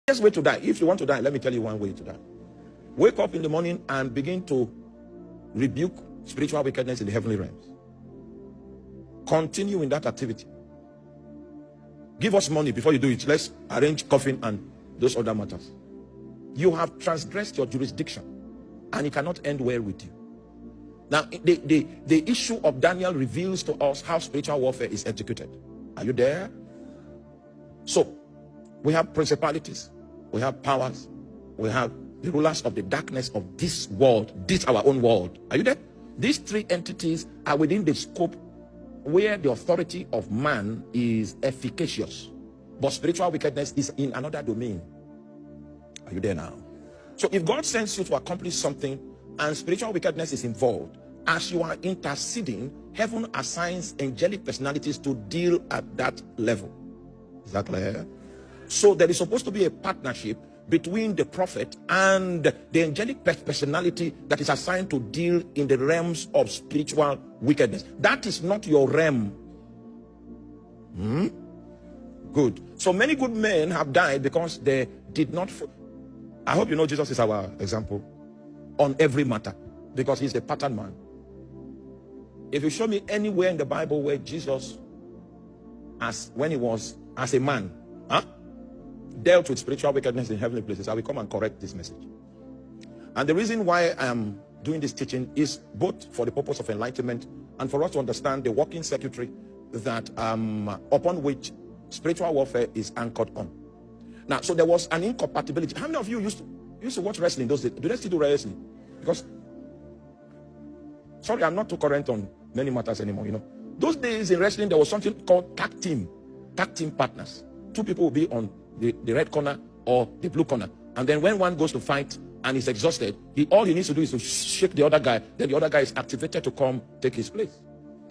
Easiest way to die, if you want to die, let me tell you one way to die. Wake up in the morning and begin to rebuke spiritual wickedness in the heavenly realms. Continue in that activity. Give us money before you do it. Let's arrange coffin and those other matters. You have transgressed your jurisdiction, and it cannot end well with you. Now, the issue of Daniel reveals to us how spiritual warfare is executed. Are you there? So, we have principalities, we have powers, we have the rulers of the darkness of this world, this our own world. Are you there? These three entities are within the scope where the authority of man is efficacious, but spiritual wickedness is in another domain. Are you there now? So if God sends you to accomplish something and spiritual wickedness is involved, as you are interceding, heaven assigns angelic personalities to deal at that level. Is that clear? So there is supposed to be a partnership between the prophet and the angelic personality that is assigned to deal in the realms of spiritual wickedness. That is not your realm. Good. So many good men have died because they did not. I hope you know Jesus is our example on every matter, because he's the pattern man. If you show me anywhere in the Bible where Jesus, when he was as a man, dealt with spiritual wickedness in heavenly places, I will come and correct this message. And the reason why I am doing this teaching is both for the purpose of enlightenment and for us to understand the working circuitry that upon which spiritual warfare is anchored on. Now, so there was an incompatibility. How many of you used to watch wrestling those days? Do they still do wrestling? Because, sorry, I'm not too current on many matters anymore, you know. Those days in wrestling, there was something called tag team partners. Two people will be on the red corner or the blue corner, and then when one goes to fight and is exhausted, all he needs to do is to shake the other guy, then the other guy is activated to come take his place.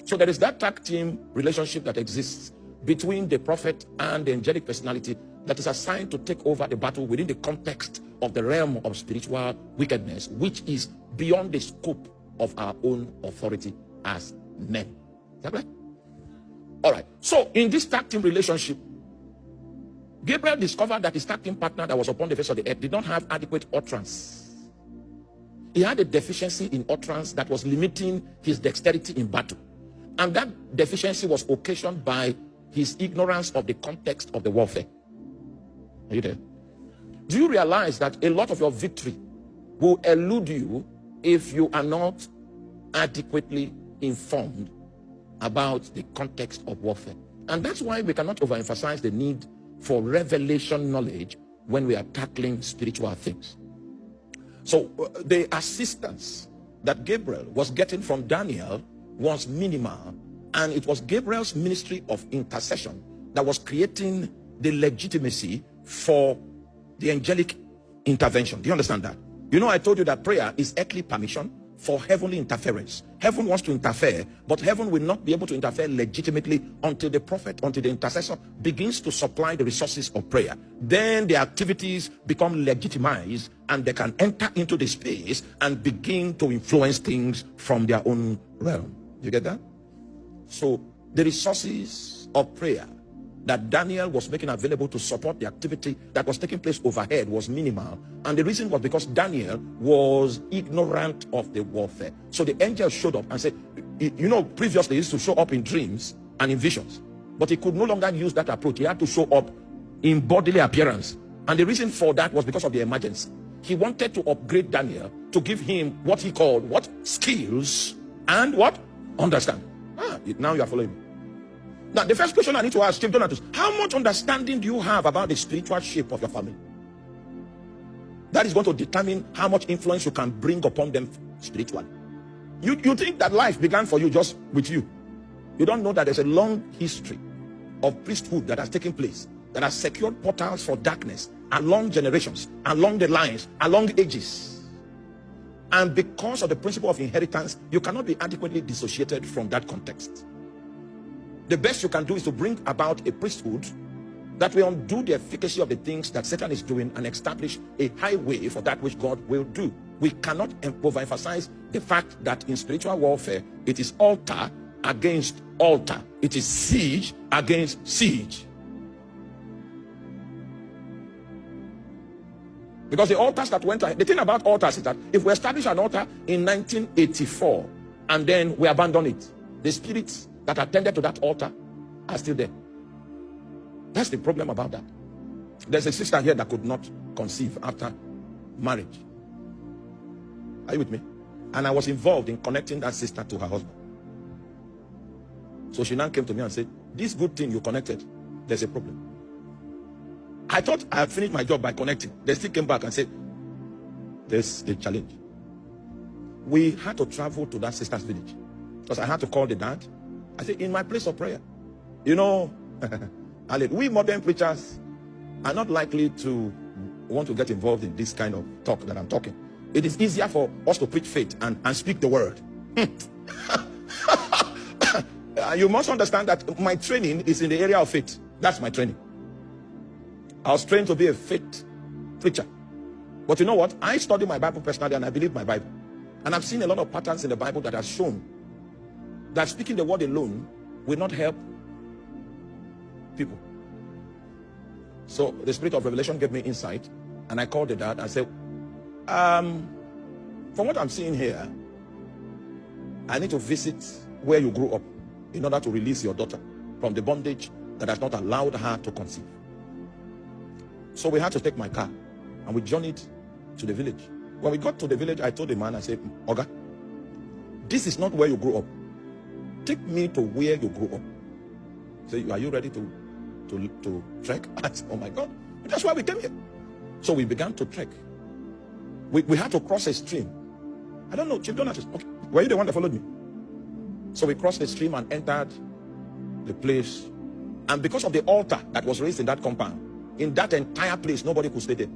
So there is that tag team relationship that exists between the prophet and the angelic personality that is assigned to take over the battle within the context of the realm of spiritual wickedness, which is beyond the scope of our own authority as men. Is that right? All right. So in this tag team relationship, Gabriel discovered that his tag team partner that was upon the face of the earth did not have adequate utterance. He had a deficiency in utterance that was limiting his dexterity in battle. And that deficiency was occasioned by his ignorance of the context of the warfare. Are you there? Do you realize that a lot of your victory will elude you if you are not adequately informed about the context of warfare? And that's why we cannot overemphasize the need for revelation knowledge when we are tackling spiritual things. So the assistance that Gabriel was getting from Daniel was minimal, and it was Gabriel's ministry of intercession that was creating the legitimacy for the angelic intervention. Do you understand that? You know, I told you that prayer is earthly permission for heavenly interference. Heaven wants to interfere, but heaven will not be able to interfere legitimately until the prophet, until the intercessor begins to supply the resources of prayer. Then the activities become legitimized and they can enter into the space and begin to influence things from their own realm. You get that? So the resources of prayer that Daniel was making available to support the activity that was taking place overhead was minimal, and the reason was because Daniel was ignorant of the warfare. So the angel showed up and said, you know, previously he used to show up in dreams and in visions, but he could no longer use that approach. He had to show up in bodily appearance, and the reason for that was because of the emergency. He wanted to upgrade Daniel to give him what he called what? Skills and what? Understand. Now you are following me. Now, the first question I need to ask Chief Donatus, how much understanding do you have about the spiritual shape of your family? That is going to determine how much influence you can bring upon them spiritually. You think that life began for you just with you. You don't know that there's a long history of priesthood that has taken place, that has secured portals for darkness along generations, along the lines, along ages. And because of the principle of inheritance, you cannot be adequately dissociated from that context. The best you can do is to bring about a priesthood that will undo the efficacy of the things that Satan is doing and establish a highway for that which God will do. We cannot overemphasize the fact that in spiritual warfare, it is altar against altar. It is siege against siege. Because the altars that went ahead, the thing about altars is that if we establish an altar in 1984 and then we abandon it, the spirits that attended to that altar are still there. That's the problem about that. There's a sister here that could not conceive after marriage. Are you with me? And I was involved in connecting that sister to her husband. So she now came to me and said, this good thing you connected, there's a problem. I thought I had finished my job by connecting. They still came back and said, there's a challenge. We had to travel to that sister's village because I had to call the dad. I said, in my place of prayer, you know, we modern preachers are not likely to want to get involved in this kind of talk that I'm talking. It is easier for us to preach faith and speak the word. You must understand that my training is in the area of faith. That's my training. I was trained to be a faith preacher. But you know what? I study my Bible personally and I believe my Bible. And I've seen a lot of patterns in the Bible that have shown that speaking the word alone will not help people. So the spirit of revelation gave me insight, and I called the dad and said, from what I'm seeing here, I need to visit where you grew up in order to release your daughter from the bondage that has not allowed her to conceive. So we had to take my car and we journeyed to the village. When we got to the village, I told the man, I said, Oga, this is not where you grew up. Take me to where you grew up. So are you ready to trek? I said, oh my God, that's why we came here. So we began to trek. We had to cross a stream. I don't know, Chief Donatus. Okay. Were you the one that followed me? So we crossed the stream and entered the place. And because of the altar that was raised in that compound, in that entire place, nobody could stay there.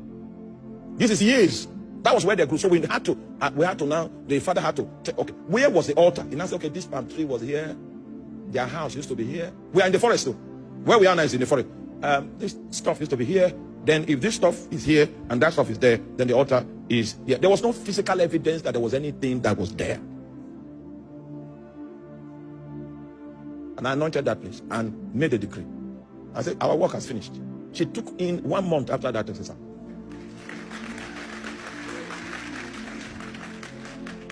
This is years. That was where they grew. So we had to now, the father had to take, okay, where was the altar? And I said, okay, this palm tree was here. Their house used to be here. We are in the forest though. Where we are now is in the forest. This stuff used to be here. Then if this stuff is here and that stuff is there, then the altar is here. There was no physical evidence that there was anything that was there. And I anointed that place and made a decree. I said, our work has finished. She took in 1 month after that exercise.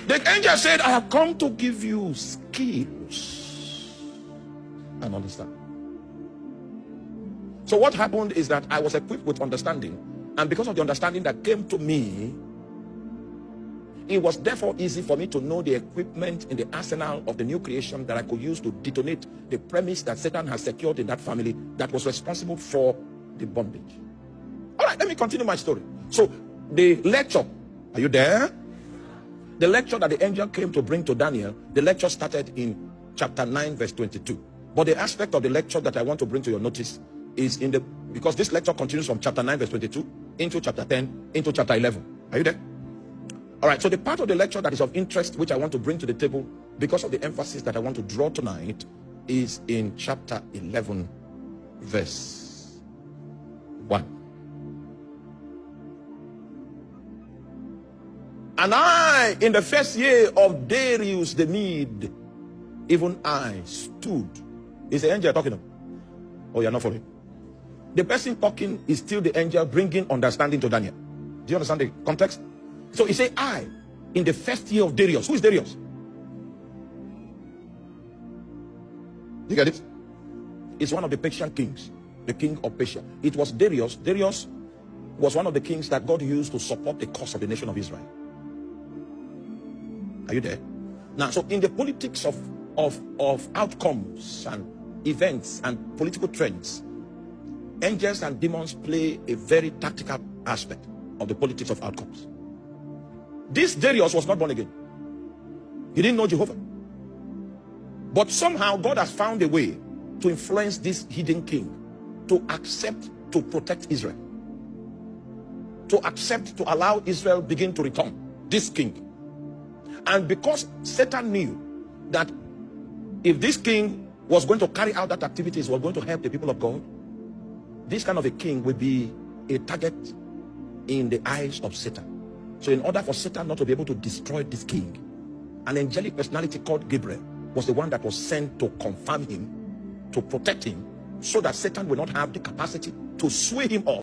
The angel said, I have come to give you skills and understand. So what happened is that I was equipped with understanding, and because of the understanding that came to me, it was therefore easy for me to know the equipment in the arsenal of the new creation that I could use to detonate the premise that Satan has secured in that family that was responsible for the bondage. All right, let me continue my story. So the lecture, are you there? The lecture that the angel came to bring to Daniel, the lecture started in chapter 9 verse 22. But the aspect of the lecture that I want to bring to your notice is in the, because this lecture continues from chapter 9 verse 22 into chapter 10 into chapter 11. Are you there? All right, so the part of the lecture that is of interest, which I want to bring to the table because of the emphasis that I want to draw tonight, is in chapter 11 verse 1. And I, in the first year of Darius the Mede, even I stood. Is the angel talking? Oh, you're not following. The person talking is still the angel bringing understanding to Daniel. Do you understand the context? So he said, I, in the first year of Darius. Who is Darius? You get it? It's one of the Persian kings, the king of Persia. It was Darius. Darius was one of the kings that God used to support the cause of the nation of Israel. Are you there? Now, so in the politics of outcomes and events and political trends, angels and demons play a very tactical aspect of the politics of outcomes. This Darius was not born again. He didn't know Jehovah. But somehow God has found a way to influence this hidden king to accept to protect Israel. To accept to allow Israel begin to return. This king. And because Satan knew that if this king was going to carry out that activities, was going to help the people of God, this kind of a king would be a target in the eyes of Satan. So in order for Satan not to be able to destroy this king, an angelic personality called Gabriel was the one that was sent to confirm him, to protect him, so that Satan will not have the capacity to sway him off